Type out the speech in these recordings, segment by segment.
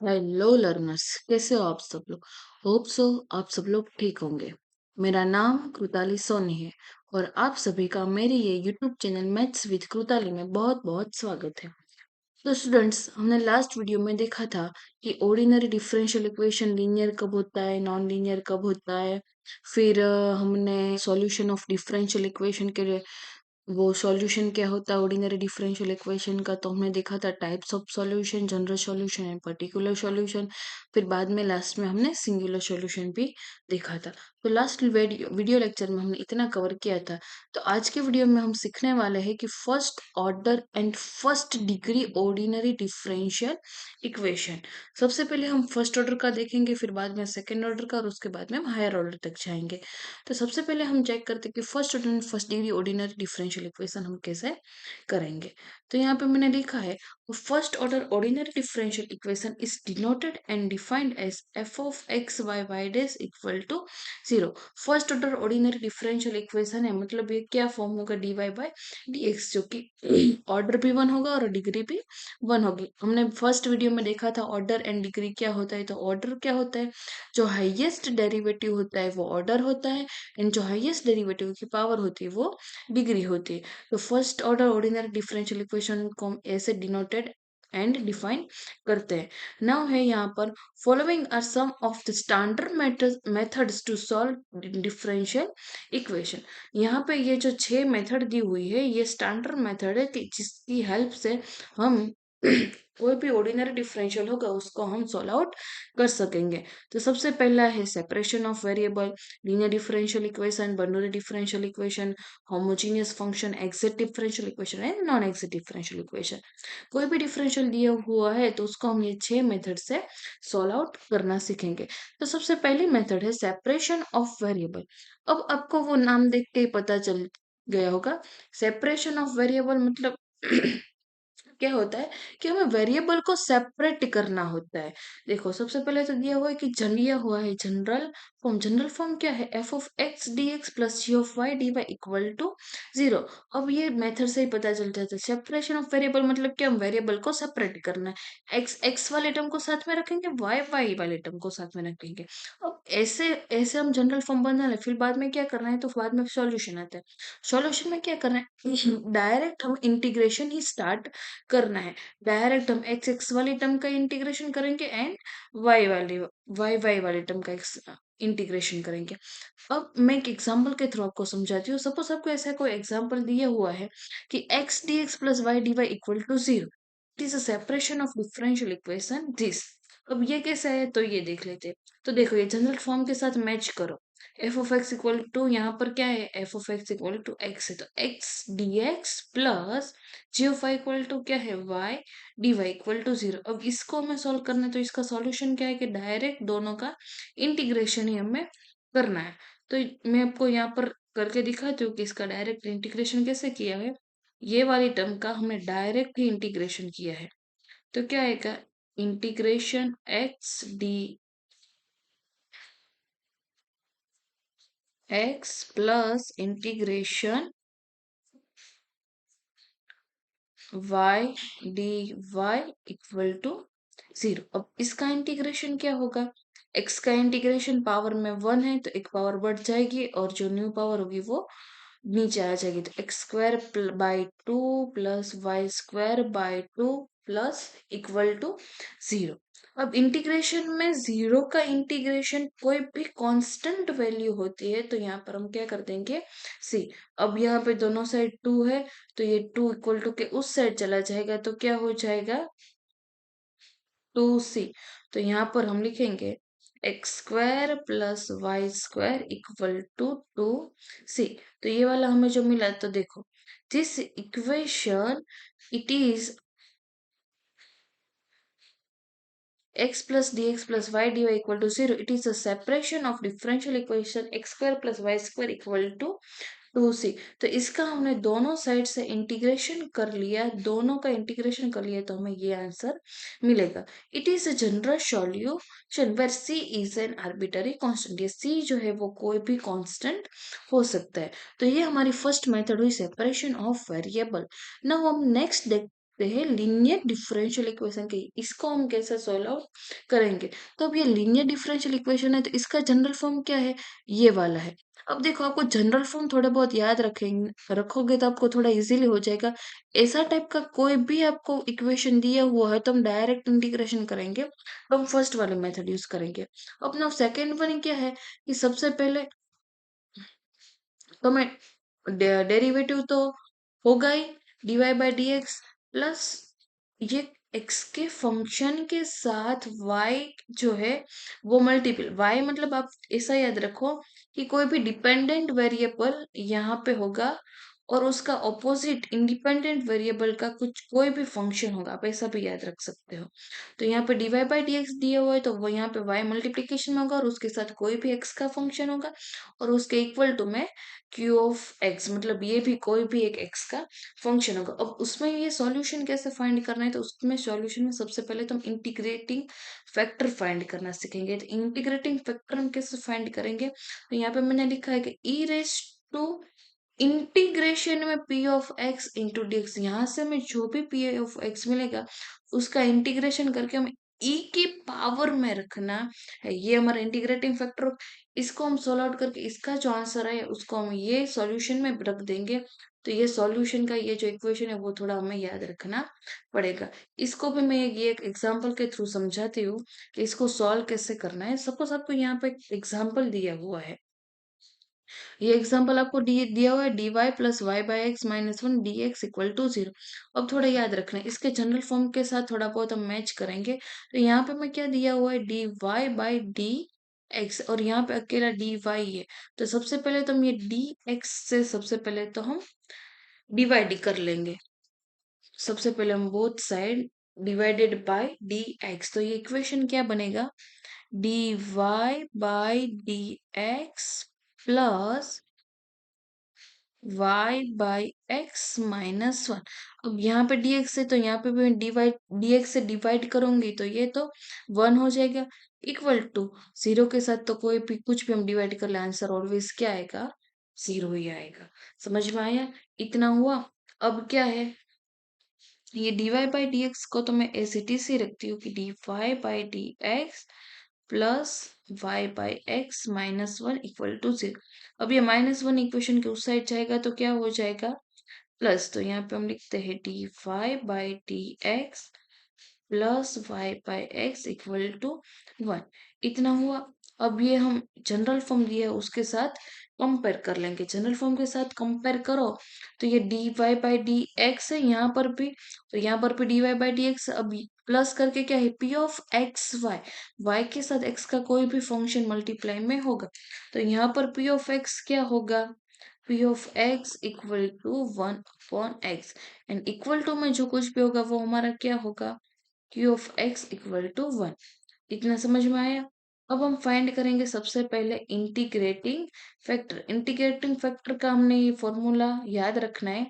Hello learners, कैसे हो आप सब लोग। होप सो आप सब लोग ठीक होंगे। मेरा नाम कृताली सोनी है और आप सभी का मेरे ये यूट्यूब चैनल मैथ्स विद कृताली में बहुत बहुत स्वागत है। तो स्टूडेंट्स, हमने लास्ट वीडियो में देखा था कि ऑर्डिनरी डिफरेंशियल इक्वेशन लीनियर कब होता है, नॉन लीनियर कब होता है। फिर हमने सॉल्यूशन ऑफ डिफरेंशियल इक्वेशन के वो सॉल्यूशन क्या होता है ऑर्डिनरी डिफरेंशियल इक्वेशन का, तो हमने देखा था types of solution, general solution and particular solution. फिर बाद में लास्ट में हमने सिंगुलर सॉल्यूशन भी देखा था। तो लास्ट वीडियो लेक्चर में हमने इतना कवर किया था। तो आज के वीडियो में हम सीखने वाले हैं कि first order and first degree ordinary differential equation. सबसे पहले हम फर्स्ट ऑर्डर का देखेंगे, फिर बाद में सेकेंड ऑर्डर का, और उसके बाद में हम हायर ऑर्डर तक जाएंगे। तो सबसे पहले हम चेक करते हैं कि first order and first degree ordinary differential equation हम कैसे करेंगे। तो यहाँ पे मैंने लिखा है first order ordinary differential equation is denoted and defined as F of X Y Y dash equal to 0। First order ordinary differential equation है, मतलब ये क्या फॉर्म होगा, D Y by D X, जो कि ऑर्डर भी वन होगा और डिग्री भी वन होगी। हमने फर्स्ट वीडियो में देखा था ऑर्डर एंड डिग्री क्या होता है। तो ऑर्डर क्या होता है, जो हाईएस्ट डेरिवेटिव होता है वो ऑर्डर होता है, एंड जो हाईएस्ट डेरिवेटिव की पावर होती है वो डिग्री होती है। तो first order ordinary differential equation को हम ऐसे डिनोटेड एंड डिफाइन करते हैं। नाउ है यहाँ पर following are some of the standard methods to solve differential equation. यहाँ पे ये जो 6 मेथड दी हुई है ये स्टैंडर्ड मेथड है कि जिसकी हेल्प से हम कोई भी ऑर्डिनरी डिफरेंशियल होगा उसको हम सॉल्व आउट कर सकेंगे। तो सबसे पहला है separation of variable, linear differential equation, Bernoulli differential equation, homogeneous function, exact differential equation and non exact differential equation. कोई भी डिफरेंशियल दिया हुआ है तो उसको हम ये 6 मेथड से सॉल्व आउट करना सीखेंगे। तो सबसे पहली मेथड है सेपरेशन ऑफ वेरिएबल। अब आपको वो नाम देख के ही पता चल गया होगा। सेपरेशन ऑफ वेरिएबल मतलब क्या होता है कि हमें वेरिएबल को सेपरेट करना होता है। देखो सबसे पहले तो दिया हुआ है कि दिया हुआ है जनरल फॉर्म। जनरल फॉर्म क्या है, F of X D X plus G of Y D Y equal to 0। अब ये मेथड से ही पता चल जाता है सेपरेशन ऑफ वेरिएबल मतलब कि हम वेरिएबल को सेपरेट करना है। एक्स एक्स वाले टर्म को साथ में रखेंगे, वाई वाई वाले टर्म को साथ में रखेंगे। अब ऐसे ऐसे हम जनरल फॉर्म बना ले, फिर बाद में क्या करना है, तो बाद में सॉल्यूशन आता है। सॉल्यूशन में क्या करना है, डायरेक्ट हम इंटीग्रेशन ही स्टार्ट करना है। डायरेक्ट हम एक्स एक्स वाली टर्म का इंटीग्रेशन करेंगे एंड वाई वाई वाले टर्म का इंटीग्रेशन करेंगे। अब मैं एक एग्जांपल के थ्रू आपको समझाती हूँ। सपोज आपको ऐसा कोई एग्जांपल दिया हुआ है कि X D X plus Y D Y equal to 0। It is a separation of differential equation this. अब ये कैसा है तो ये देख लेते हैं। तो देखो ये जनरल फॉर्म के साथ मैच करो। F of X equal to, यहाँ पर क्या है, F of X equal to X है, तो X D X plus G of Y equal to क्या है, Y D Y equal to 0। अब इसको हमें सॉल्व करना है, तो इसका सॉल्यूशन क्या है कि डायरेक्ट दोनों का इंटीग्रेशन ही हमें करना है। तो मैं आपको यहाँ पर करके दिखाती हूँ कि इसका डायरेक्ट इंटीग्रेशन कैसे किया है। ये वाली टर्म का हमने डायरेक्ट ही इंटीग्रेशन किया है। तो क्या आएगा, integration X D X plus integration Y D Y equal to 0। अब इसका इंटीग्रेशन क्या होगा, एक्स का इंटीग्रेशन पावर में 1 है तो एक पावर बढ़ जाएगी और जो न्यू पावर होगी वो नीचे आ जाएगी। तो X square by 2 plus Y square by 2 plus equal to 0। अब इंटीग्रेशन में 0 का इंटीग्रेशन कोई भी कांस्टेंट वैल्यू होती है तो यहाँ पर हम क्या कर देंगे, सी। अब यहाँ पे दोनों साइड 2 है तो ये 2 इक्वल टू के उस साइड चला जाएगा तो क्या हो जाएगा, 2c। तो यहाँ पर हम लिखेंगे X square plus Y square equal to 2c। तो ये वाला हमें जो मिला, तो देखो this equation it is x plus dx plus y dy equal to 0. It is a separation of differential equation x square plus y square equal to 2c। तो इसका हमने दोनों साइड से इंटीग्रेशन कर लिया, दोनों का इंटीग्रेशन कर लिया तो हमें ये आंसर मिलेगा। It is a general solution where c is an arbitrary constant. ये c जो है वो कोई भी कांस्टेंट हो सकता है। तो ये हमारी फर्स्ट मेथड हुई सेपरेशन ऑफ वेरिएबल। नाउ हम नेक्स्ट सकते हैं लीनियर डिफरेंशियल इक्वेशन के। इसको हम कैसे सॉल्व आउट करेंगे? तो अब ये लीनियर डिफरेंशियल इक्वेशन है, तो इसका जनरल फॉर्म क्या है? ये वाला है। अब देखो, आपको जनरल फॉर्म थोड़े बहुत याद रखोगे तो आपको थोड़ा इजीली हो जाएगा। ऐसा टाइप का कोई भी आपको इक्वेशन दिया हुआ है तो हम डायरेक्ट इंटीग्रेशन करेंगे, तो हम फर्स्ट वाले मेथड यूज करेंगे। अपना सेकेंड वन क्या है कि सबसे पहले तो मैं डेरिवेटिव तो होगा ही, dy by D X plus ये एक्स के फंक्शन के साथ वाई जो है वो मल्टीपल। वाई मतलब आप ऐसा याद रखो कि कोई भी डिपेंडेंट वेरिएबल यहाँ पे होगा और उसका ऑपोजिट इंडिपेंडेंट वेरिएबल का कुछ कोई भी फंक्शन होगा, आप ऐसा भी याद रख सकते हो। तो यहाँ पे डीवाई बाई डी एक्स दिया हुआ है तो वो यहाँ पे वाई मल्टीप्लीकेशन में होगा और उसके साथ कोई भी एक्स का फंक्शन होगा और उसके इक्वल टू में क्यू ऑफ एक्स, मतलब ये भी कोई भी एक एक्स का फंक्शन होगा। अब उसमें ये सॉल्यूशन कैसे फाइंड करना है, तो उसमें सॉल्यूशन में सबसे पहले तो हम इंटीग्रेटिंग फैक्टर फाइंड करना सीखेंगे। तो इंटीग्रेटिंग फैक्टर हम कैसे फाइंड करेंगे, तो यहाँ पे मैंने लिखा है कि ई रेस टू इंटीग्रेशन में P of X into D x, यहाँ से हमें जो भी पी ऑफ एक्स मिलेगा उसका इंटीग्रेशन करके हमें ई की पावर में रखना है। ये हमारा इंटीग्रेटिंग फैक्टर। इसको हम सोल्व आउट करके इसका जो आंसर है उसको हम ये सॉल्यूशन में रख देंगे। तो ये सॉल्यूशन का ये जो इक्वेशन है वो थोड़ा हमें याद रखना पड़ेगा। इसको भी मैं ये एक एग्जांपल के थ्रू समझाती हूँ कि इसको सॉल्व कैसे करना है। सपोज आपको यहाँ पे एग्जांपल दिया हुआ है, ये एग्जांपल आपको दिया हुआ है dy plus Y by X minus one D X equal to zero. अब थोड़ा याद रखना है, इसके जनरल फॉर्म के साथ थोड़ा बहुत हम मैच करेंगे। तो यहाँ पे मैं क्या दिया हुआ है dy बाई डी एक्स और यहाँ पे अकेला dy है। तो सबसे पहले तो हम ये dx से सबसे पहले तो हम डिवाइड कर लेंगे। सबसे पहले हम both side divided by dx, तो ये इक्वेशन क्या बनेगा, dy by D X plus y by X minus one. अब यहाँ पे dx है तो यहाँ पे भी मैं डिवाइड dx से डिवाइड करूंगी तो ये तो वन हो जाएगा इक्वल टू जीरो के साथ तो कोई भी कुछ भी हम डिवाइड कर ले आंसर ऑलवेज क्या आएगा, जीरो ही आएगा। समझ में आया? इतना हुआ। अब क्या है, ये dy बाई डी एक्स को तो मैं ऐसे टी से रखती हूँ कि dy by D X plus Y by X minus one equal to zero. अब ये माइनस वन इक्वेशन के उस साइड जाएगा तो क्या हो जाएगा, प्लस। तो यहाँ पे हम लिखते हैं D Y by D X plus Y by X equal to one. इतना हुआ। अब ये हम जनरल फॉर्म दिया है उसके साथ कंपेयर कर लेंगे। जनरल फॉर्म के साथ कंपेयर करो तो ये D Y by D X है यहाँ पर भी, तो यहाँ पर भी D Y by D X. अब प्लस करके क्या है P of X Y, Y के साथ एक्स का कोई भी फंक्शन मल्टीप्लाई में होगा तो यहाँ पर पी ऑफ एक्स क्या होगा, P of X equal to one upon X and equal to में जो कुछ भी होगा वो हमारा क्या होगा, Q of X equal to one. इतना समझ में आया? अब हम फाइंड करेंगे सबसे पहले इंटीग्रेटिंग फैक्टर। इंटीग्रेटिंग फैक्टर का हमने ये फॉर्मूला याद रखना है,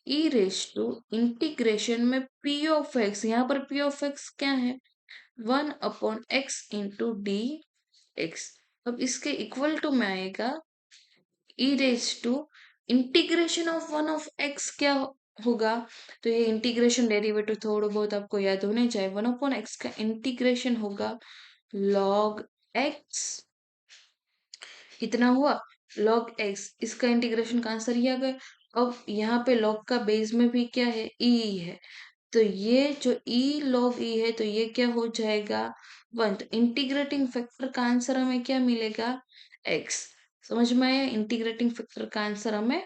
ई रेस टू इंटीग्रेशन में पी ऑफ एक्स, यहाँ पर पी ऑफ एक्स क्या है, one upon X into D X. अब इसके इक्वल टू में आएगा E raise to integration of one of X क्या होगा, तो ये इंटीग्रेशन डेरिवेटिव थोड़ा बहुत आपको याद होने चाहिए। वन अपॉन एक्स का इंटीग्रेशन होगा लॉग एक्स। कितना हुआ, लॉग एक्स। इसका इंटीग्रेशन का आंसर ये आ गया। अब यहाँ पे लॉग का बेस में भी क्या है, ई है, तो ये जो ई लॉग ई है तो ये क्या हो जाएगा वन। तो इंटीग्रेटिंग फैक्टर का आंसर हमें क्या मिलेगा, एक्स। समझ में आया? इंटीग्रेटिंग फैक्टर का आंसर हमें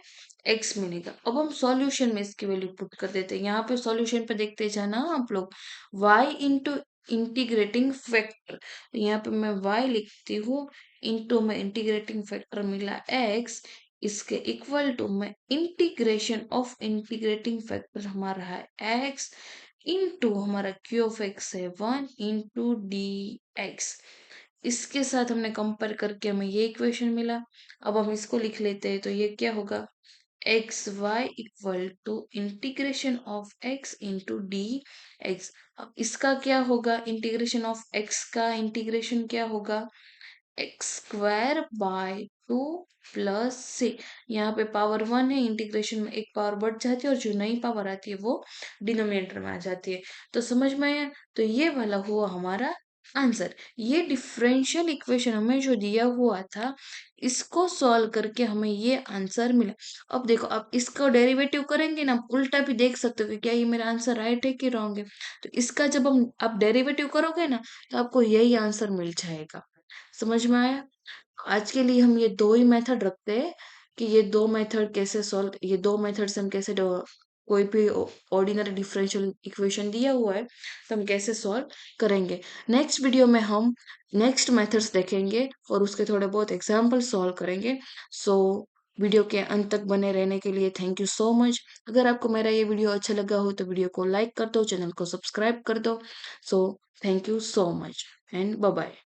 एक्स मिलेगा। अब हम सॉल्यूशन में इसकी वैल्यू पुट कर देते हैं। यहाँ पे सॉल्यूशन पे देखते जाना आप लोग, y इंटू इंटीग्रेटिंग फैक्टर, यहाँ पे मैं y लिखती हूँ इंटू में इंटीग्रेटिंग फैक्टर मिला x, इसके इक्वल टू में इंटीग्रेशन ऑफ इंटीग्रेटिंग फैक्टर हमारा है x इंटू हमारा क्यू ऑफ एक्स है वन इंटू डी एक्स। इसके साथ हमने कंपेयर करके हमें ये इक्वेशन मिला। अब हम इसको लिख लेते हैं तो ये क्या होगा, X Y equal to integration of X into D X. अब इसका क्या होगा, इंटीग्रेशन ऑफ एक्स का इंटीग्रेशन क्या होगा, X square by two plus C, यहाँ पे पावर 1 है, इंटीग्रेशन में एक पावर बढ़ जाती है और जो नई पावर आती है वो डिनोमिनेटर में आ जाती है। तो समझ में आया? तो ये वाला हुआ हमारा आंसर। ये डिफरेंशियल इक्वेशन हमें जो दिया हुआ था, इसको सॉल्व करके हमें ये आंसर मिला। अब देखो, आप इसका डेरिवेटिव करेंगे ना, आप उल्टा भी देख सकते हो कि क्या ये मेरा आंसर राइट है कि रॉन्ग है। तो इसका जब हम आप डेरिवेटिव करोगे ना, तो आपको यही आंसर मिल जाएगा। समझ में आया? आज के लिए हम ये दो ही मेथड रखते हैं कि ये दो मेथड कैसे सॉल्व, ये दो मेथड से हम कैसे कोई भी ऑर्डिनरी डिफरेंशियल इक्वेशन दिया हुआ है तो हम कैसे सॉल्व करेंगे। नेक्स्ट वीडियो में हम नेक्स्ट मेथड्स देखेंगे और उसके थोड़े बहुत एग्जाम्पल सॉल्व करेंगे। सो वीडियो के अंत तक बने रहने के लिए थैंक यू सो मच। अगर आपको मेरा ये वीडियो अच्छा लगा हो तो वीडियो को लाइक कर दो, चैनल को सब्सक्राइब कर दो। So thank you so much and bye bye.